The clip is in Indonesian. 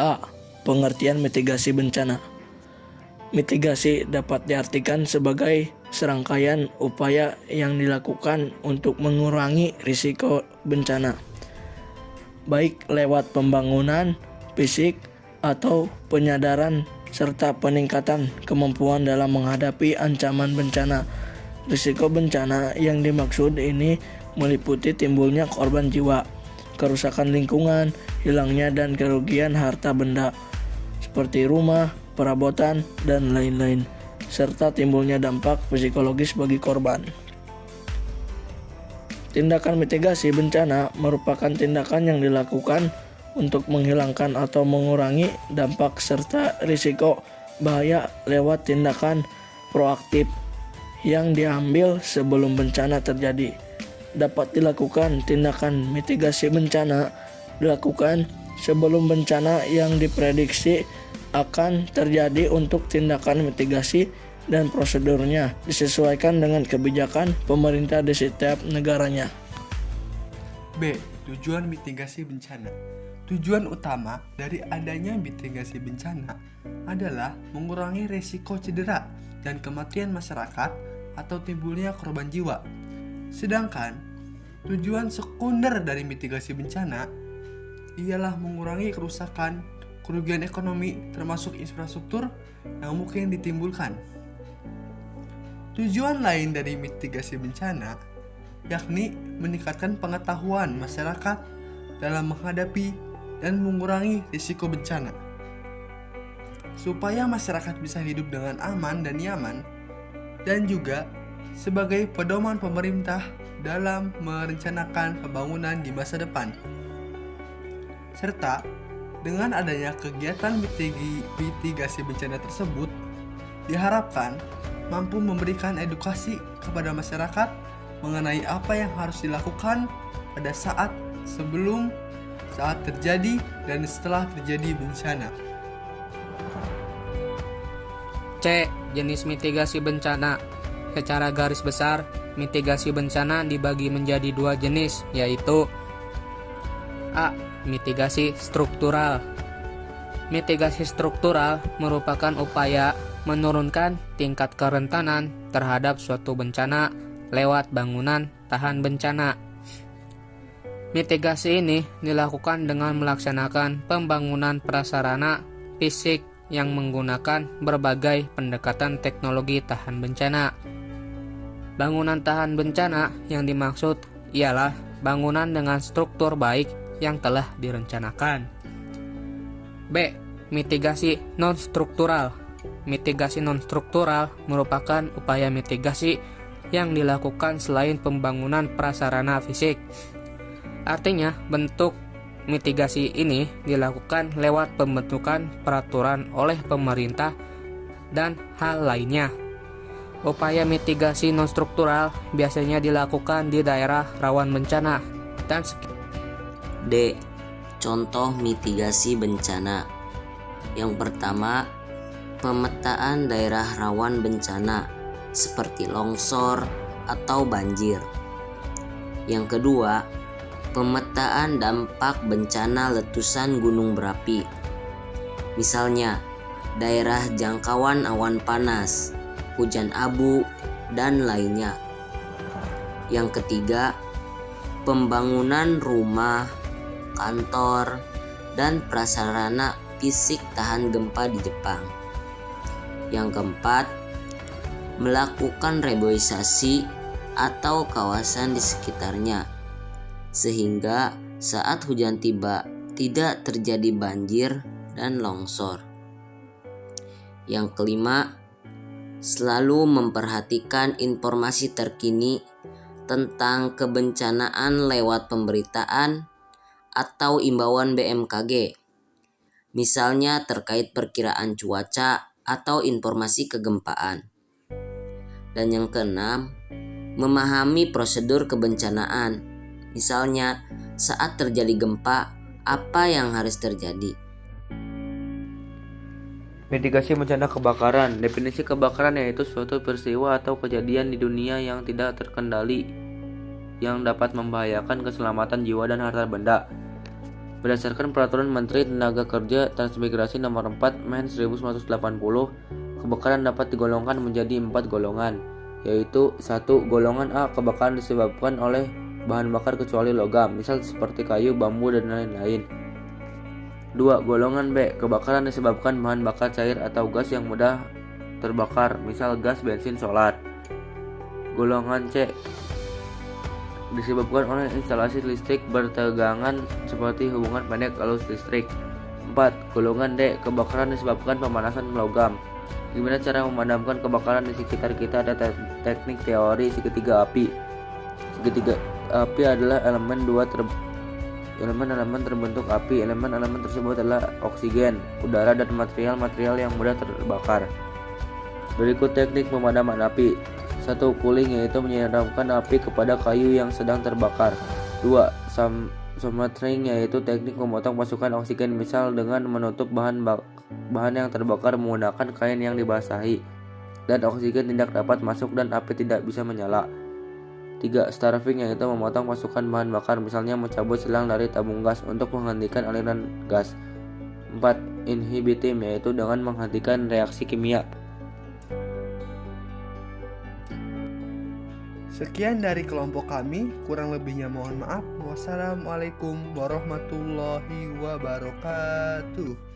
A. Pengertian mitigasi bencana. Mitigasi dapat diartikan sebagai serangkaian upaya yang dilakukan untuk mengurangi risiko bencana, baik lewat pembangunan fisik atau penyadaran serta peningkatan kemampuan dalam menghadapi ancaman bencana. Risiko bencana yang dimaksud ini meliputi timbulnya korban jiwa, kerusakan lingkungan, hilangnya dan kerugian harta benda seperti rumah, perabotan, dan lain-lain, serta timbulnya dampak psikologis bagi korban. Tindakan mitigasi bencana merupakan tindakan yang dilakukan untuk menghilangkan atau mengurangi dampak serta risiko bahaya lewat tindakan proaktif yang diambil sebelum bencana terjadi. Dapat dilakukan tindakan mitigasi bencana dilakukan sebelum bencana yang diprediksi akan terjadi untuk tindakan mitigasi dan prosedurnya disesuaikan dengan kebijakan pemerintah di setiap negaranya. B. Tujuan mitigasi bencana. Tujuan utama dari adanya mitigasi bencana adalah mengurangi risiko cedera dan kematian masyarakat atau timbulnya korban jiwa. Sedangkan tujuan sekunder dari mitigasi bencana ialah mengurangi kerugian ekonomi termasuk infrastruktur yang mungkin ditimbulkan. Tujuan lain dari mitigasi bencana yakni meningkatkan pengetahuan masyarakat dalam menghadapi dan mengurangi risiko bencana, supaya masyarakat bisa hidup dengan aman dan nyaman, dan juga sebagai pedoman pemerintah dalam merencanakan pembangunan di masa depan. Serta dengan adanya kegiatan mitigasi bencana tersebut diharapkan mampu memberikan edukasi kepada masyarakat mengenai apa yang harus dilakukan pada saat sebelum, saat terjadi, dan setelah terjadi bencana. C. Jenis mitigasi bencana. Secara garis besar, mitigasi bencana dibagi menjadi dua jenis, yaitu A. Mitigasi struktural. Mitigasi struktural merupakan upaya menurunkan tingkat kerentanan terhadap suatu bencana lewat bangunan tahan bencana. Mitigasi ini dilakukan dengan melaksanakan pembangunan prasarana fisik yang menggunakan berbagai pendekatan teknologi tahan bencana. Bangunan tahan bencana yang dimaksud ialah bangunan dengan struktur baik yang telah direncanakan. B. Mitigasi non-struktural. Mitigasi non-struktural merupakan upaya mitigasi yang dilakukan selain pembangunan prasarana fisik. Artinya, bentuk mitigasi ini dilakukan lewat pembentukan peraturan oleh pemerintah dan hal lainnya. Upaya mitigasi non-struktural biasanya dilakukan di daerah rawan bencana dan D. Contoh mitigasi bencana. Yang pertama, pemetaan daerah rawan bencana seperti longsor atau banjir. Yang kedua, pemetaan dampak bencana letusan gunung berapi. Misalnya, daerah jangkauan awan panas, hujan abu, dan lainnya. Yang ketiga, pembangunan rumah, kantor, dan prasarana fisik tahan gempa di Jepang. Yang keempat, melakukan reboisasi atau kawasan di sekitarnya, sehingga saat hujan tiba tidak terjadi banjir dan longsor. Yang kelima, selalu memperhatikan informasi terkini tentang kebencanaan lewat pemberitaan atau imbauan BMKG, misalnya terkait perkiraan cuaca atau informasi kegempaan. Dan yang keenam, memahami prosedur kebencanaan, misalnya saat terjadi gempa, apa yang harus terjadi. Mitigasi bencana kebakaran. Definisi kebakaran yaitu suatu peristiwa atau kejadian di dunia yang tidak terkendali yang dapat membahayakan keselamatan jiwa dan harta benda. Berdasarkan Peraturan Menteri Tenaga Kerja Transmigrasi Nomor 4 Men 1980, kebakaran dapat digolongkan menjadi 4 golongan, yaitu 1. Golongan A, kebakaran disebabkan oleh bahan bakar kecuali logam, misal seperti kayu, bambu, dan lain-lain. 2. Golongan B, kebakaran disebabkan bahan bakar cair atau gas yang mudah terbakar, misal gas, bensin, solar. Golongan C, disebabkan oleh instalasi listrik bertegangan seperti hubungan pendek arus listrik. 4. Golongan D, kebakaran disebabkan pemanasan logam. Gimana cara memadamkan kebakaran di sekitar kita? Ada teknik teori segitiga api. Segitiga api adalah elemen terbentuk api. Elemen-elemen tersebut adalah oksigen, udara, dan material-material yang mudah terbakar. Berikut teknik pemadaman api. 1. Cooling, yaitu menyiramkan api kepada kayu yang sedang terbakar. 2. Smothering, yaitu teknik memotong pasukan oksigen, misal dengan menutup bahan yang terbakar menggunakan kain yang dibasahi dan oksigen tidak dapat masuk dan api tidak bisa menyala. 3. Starving, yaitu memotong pasukan bahan bakar, misalnya mencabut selang dari tabung gas untuk menghentikan aliran gas. 4. Inhibiting, yaitu dengan menghentikan reaksi kimia. Sekian dari kelompok kami, kurang lebihnya mohon maaf. Wassalamualaikum warahmatullahi wabarakatuh.